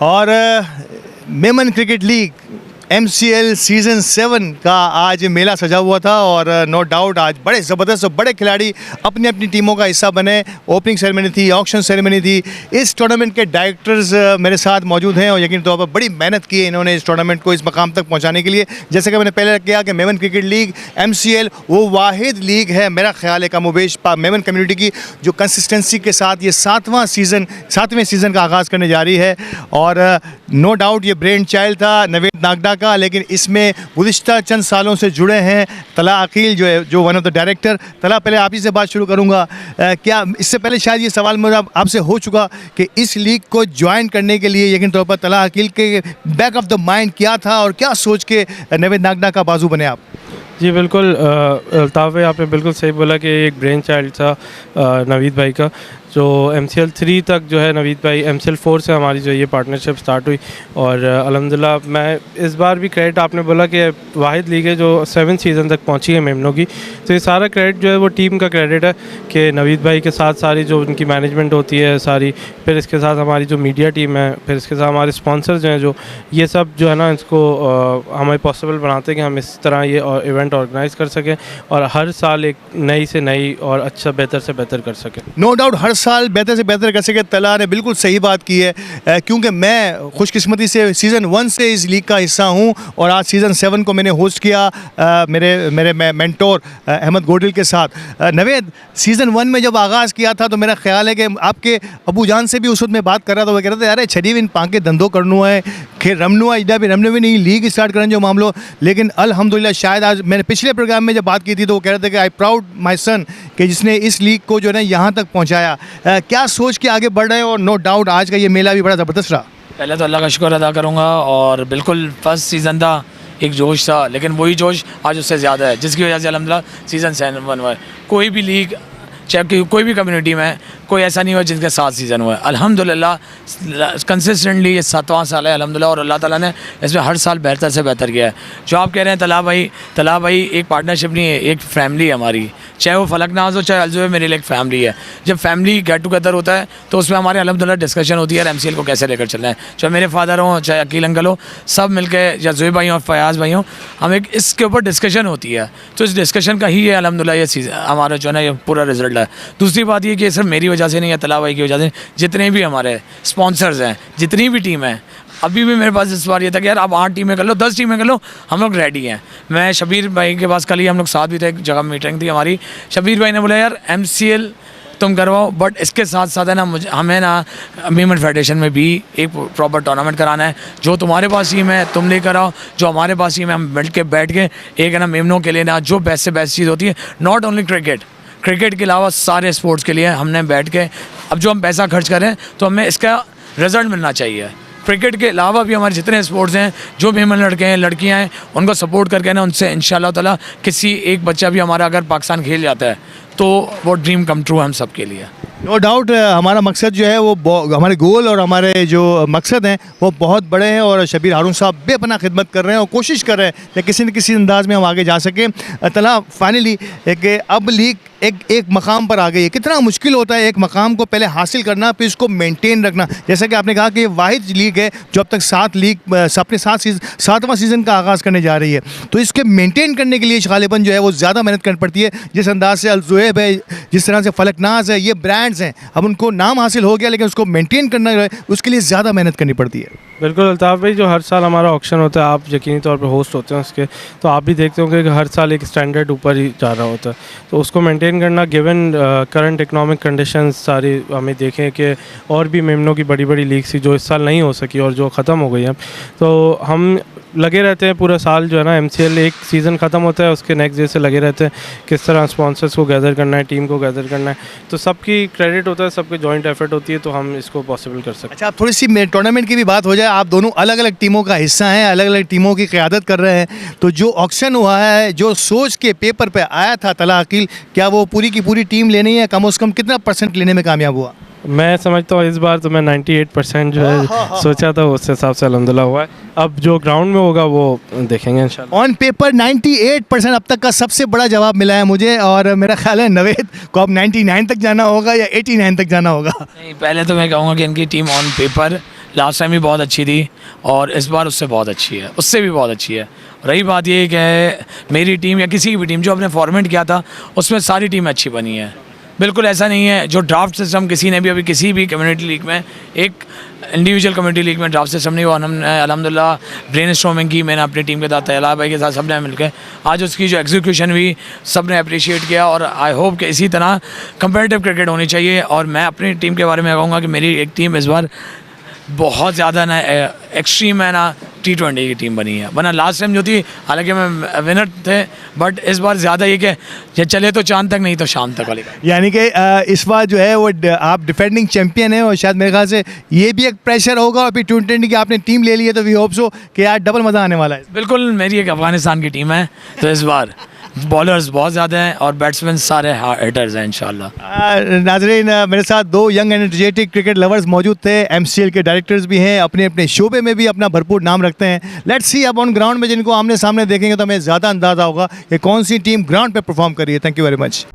और Memon cricket league MCL season 7 का आज मेला सजा हुआ था और नो डाउट आज बड़े ज़बरदस्त और बड़े खिलाड़ी अपनी अपनी टीमों का हिस्सा बने। ओपनिंग सेरेमनी थी, ऑक्शन सेरेमनी थी। इस टूर्नामेंट के डायरेक्टर्स मेरे साथ मौजूद हैं और यकीन तौर पर बड़ी मेहनत की है इन्होंने इस टूर्नामेंट को इस मकाम तक पहुंचाने के लिए। जैसे कि मैंने पहले किया कि मेमन क्रिकेट लीग MCL वो वाहिद लीग है मेरा ख्याल है कमोबेश मेमन कम्युनिटी की जो कंसिस्टेंसी के साथ ये 7वें सीज़न का आगाज़ करने जा रही है। और नो डाउट ये ब्रेन चाइल्ड था नवेद नागदा का, लेकिन इसमें गुज़िश्ता चंद सालों से जुड़े हैं तला अकील जो वन ऑफ द डायरेक्टर। तला, पहले आप ही से बात शुरू करूंगा। क्या इससे पहले शायद ये सवाल मुझे आपसे हो चुका कि इस लीग को ज्वाइन करने के लिए यकीन तौर पर तला अकील के बैक ऑफ द माइंड क्या था और क्या सोच के नवेद नागदा का बाजू बने आप? जी बिल्कुल, अल्ताफ़ भाई आपने बिल्कुल सही बोला कि एक ब्रेन चाइल्ड था नवीद भाई का, जो MCL 3 तक जो है नवीद भाई MCL 4 से हमारी जो ये पार्टनरशिप स्टार्ट हुई। और अल्हम्दुलिल्लाह मैं इस बार भी क्रेडिट, आपने बोला कि वाहिद लीग है जो 7 सीज़न तक पहुंची है मेमनों की, तो ये सारा क्रेडिट जो है वो टीम का क्रेडिट है कि नवीद भाई के साथ सारी जो उनकी मैनेजमेंट होती है सारी, फिर इसके साथ हमारी जो मीडिया टीम है, फिर इसके साथ हमारे स्पॉन्सर्स जो हैं, जो ये सब जो है ना इसको हमें पॉसिबल बनाते हैं कि हम इस तरह ये इवेंट ऑर्गेनाइज़ कर सकें और हर साल एक नई से नई और अच्छा बेहतर से बेहतर कर सकें। नो डाउट हर साल बेहतर से बेहतर कर सके। तला ने बिल्कुल सही बात की है, क्योंकि मैं खुशकिस्मती से सीज़न 1 से इस लीग का हिस्सा हूं और आज सीज़न 7 को मैंने होस्ट किया मेरे मेंटोर अहमद गोडिल के साथ। नवेद, सीज़न 1 में जब आगाज़ किया था तो मेरा ख्याल है कि आपके अबू जान से भी उस वक्त मैं बात कर रहा था, वो कह रहे थे यार छड़ी इन पाँके धंधो करनो है, खेल रमनो है, इदा भी रमने भी नहीं, लीग स्टार्ट करने जो मामलो। लेकिन अल्हम्दुलिल्लाह शायद आज मैंने पिछले प्रोग्राम में जब बात की थी तो वो कह रहे थे कि आई प्राउड माई सन कि जिसने इस लीग को जो है ना यहाँ तक पहुँचाया। क्या सोच के आगे बढ़ रहे हैं? और नो डाउट आज का ये मेला भी बड़ा ज़बरदस्त रहा। पहले तो अल्लाह का शुक्र अदा करूँगा, और बिल्कुल फर्स्ट सीज़न था, एक जोश था, लेकिन वही जोश आज उससे ज़्यादा है, जिसकी वजह से अल्हम्दुलिल्लाह सीज़न 7 हुआ। कोई भी लीग चाहे कोई भी कम्युनिटी में कोई ऐसा नहीं हुआ जिनके 7 सीज़न हुआ है। अल्हम्दुलिल्लाह कंसिस्टेंटली ये 7वां साल है अल्हम्दुलिल्लाह, और अल्लाह ताला ने इसमें हर साल बेहतर से बेहतर किया है। जो आप कह रहे हैं तला भाई एक पार्टनरशिप नहीं है, एक फैमिली है हमारी। चाहे वो फलकनाज हो चाहे अलजुए, मेरे लिए एक फैमिली है। जब फैमिली गेट टुगेदर होता है तो उसमें हमारे अल्हम्दुलिल्लाह डिस्कशन होती है MCL को कैसे लेकर चलना है। चाहे मेरे फादर हों चाहे अकील अंकल हो, सब मिलकर, या जुए भाई हों फयाज़ भाई हों, हम एक इसके ऊपर डिस्कशन होती है। तो इस डिस्कशन का ही ये अल्हम्दुलिल्लाह ये चीज़ हमारा जो है ना ये पूरा रिजल्ट है। दूसरी बात ये कि सिर्फ मेरी वजह से नहीं है, तला भाई की वजह से, जितने भी हमारे स्पॉन्सर्स हैं, जितनी भी टीम है, अभी भी मेरे पास इस बार ये था कि यार अब 8 टीमें कर लो, 10 टीमें कर लो, हम लोग रेडी हैं। मैं शबीर भाई के पास कल ही हम लोग साथ भी थे, एक जगह मीटिंग थी हमारी। शबीर भाई ने बोला यार MCL तुम करवाओ, बट इसके साथ साथ है ना हमें ना मेमन फेडरेशन में भी एक प्रॉपर टूर्नामेंट कराना है। जो तुम्हारे पास टीम है तुम लेकर आओ, जो हमारे पास टीम है हम बैठ के एक है ना मेमनों के लिए ना जो बेस्ट से बेस्ट चीज़ होती है, नॉट ओनली क्रिकेट के अलावा सारे स्पोर्ट्स के लिए हमने बैठ के, अब जो हम पैसा खर्च करें तो हमें इसका रिज़ल्ट मिलना चाहिए। क्रिकेट के अलावा भी हमारे जितने स्पोर्ट्स हैं, जो भी हमारे लड़के हैं लड़कियां हैं, उनको सपोर्ट करके ना उनसे इंशाल्लाह ताला किसी एक बच्चा भी हमारा अगर पाकिस्तान खेल जाता है तो वो ड्रीम कम ट्रू है हम सब के लिए। नो डाउट हमारा मकसद जो है वो हमारे गोल और हमारे जो मकसद हैं वो बहुत बड़े हैं और शबीर हारून साहब बेपनाह खिदमत कर रहे हैं और कोशिश कर रहे हैं कि किसी न किसी अंदाज में हम आगे जा सकें। तला, फाइनली कि अब लीग एक मकाम पर आ गई है। कितना मुश्किल होता है एक मकाम को पहले हासिल करना, फिर इसको मेंटेन रखना। जैसा कि आपने कहा कि ये वाहिद लीग है जो अब तक 7वां सीज़न का आगाज़ करने जा रही है, तो इसके मेंटेन करने के लिए गालिबन जो है वो ज़्यादा मेहनत करनी पड़ती है। जिस अंदाज से अलजुएब है, जिस तरह से फलकनाज है, ये ब्रांड्स हैं, अब उनको नाम हासिल हो गया लेकिन उसको मेंटेन करना है, उसके लिए ज़्यादा मेहनत करनी पड़ती है। बिल्कुल अल्ताफ़ भाई, जो हर साल हमारा ऑक्शन होता है, आप यकीनी तौर पर होस्ट होते हैं उसके, तो आप भी देखते होंगे कि हर साल एक स्टैंडर्ड ऊपर ही जा रहा होता है, तो उसको मेंटेन करना गिवन करंट इकोनॉमिक कंडीशंस सारी हमें देखें कि और भी मेमनों की बड़ी बड़ी लीग थी जो इस साल नहीं हो सकी और जो ख़त्म हो गई हैं, तो हम लगे रहते हैं पूरा साल जो है ना। MCL एक सीज़न ख़त्म होता है उसके नेक्स्ट डे से लगे रहते हैं किस तरह स्पॉन्सर्स को गैदर करना है, टीम को गैदर करना है, तो सबकी क्रेडिट होता है, सबकी जॉइंट एफर्ट होती है, तो हम इसको पॉसिबल कर सकते हैं। अच्छा, आप थोड़ी सी टूर्नामेंट की भी बात हो जाए। आप दोनों अलग अलग टीमों का हिस्सा हैं, अलग अलग टीमों की क़यादत कर रहे हैं, तो जो ऑक्शन हुआ है, जो सोच के पेपर पर आया था तला अकील, क्या वो पूरी की पूरी टीम लेनी है? कम से कम कितना % लेने में कामयाब हुआ? मैं समझता हूँ इस बार तो मैं 98% जो है सोचा था उस हिसाब से अल्हम्दुलिल्लाह हुआ है। अब जो ग्राउंड में होगा वो देखेंगे इंशाल्लाह। ऑन पेपर 98% अब तक का सबसे बड़ा जवाब मिला है मुझे, और मेरा ख्याल है नवेद को अब 99 तक जाना होगा या 89 तक जाना होगा। नहीं, पहले तो मैं कहूँगा कि इनकी team on paper last time भी बहुत अच्छी थी और इस बार उससे बहुत अच्छी है, उससे भी बहुत अच्छी है। रही बात ये कि मेरी टीम या किसी की भी टीम जो अपने फॉर्मेट किया था उसमें सारी टीमें अच्छी बनी है। बिल्कुल ऐसा नहीं है जो ड्राफ्ट सिस्टम किसी ने भी अभी किसी भी कम्युनिटी लीग में, एक इंडिविजुअल कम्युनिटी लीग में ड्राफ्ट सिस्टम नहीं हुआ। हमने अल्हम्दुलिल्लाह ब्रेन स्टॉर्मिंग की, मैंने अपनी टीम के साथ तैयार भाई के साथ सब ने मिलकर आज उसकी जो एग्जीक्यूशन हुई सब ने अप्रिशिएट किया। और आई होप कि इसी तरह कंपेटिटिव क्रिकेट होनी चाहिए। और मैं अपनी टीम के बारे में कहूँगा कि मेरी एक टीम इस बार बहुत ज़्यादा ना एक्सट्रीम है ना T20 की टीम बनी है, वरना लास्ट टाइम जो थी हालांकि मैं विनर थे, बट इस बार ज़्यादा ये कि ये चले तो चांद तक नहीं तो शाम तक वाली। यानी कि इस बार जो है वो आप डिफेंडिंग चैंपियन हैं और शायद मेरे ख्याल से ये भी एक प्रेशर होगा और फिर T20 की आपने टीम ले ली है तो वी होप सो कि यार डबल मज़ा आने वाला है। बिल्कुल, मेरी एक अफ़गानिस्तान की टीम है तो इस बार बॉलर्स बहुत ज़्यादा हैं और बैट्समैन सारे हिटर्स हैं इंशाल्लाह। नाजरीन, मेरे साथ दो यंग एनर्जेटिक क्रिकेट लवर्स मौजूद थे। MCL के डायरेक्टर्स भी हैं, अपने अपने शोबे में भी अपना भरपूर नाम रखते हैं। लेट्स सी अब ऑन ग्राउंड में जिनको आमने सामने देखेंगे तो हमें ज़्यादा अंदाज़ा होगा कि कौन सी टीम ग्राउंड पे परफॉर्म कर रही है। Thank you very much.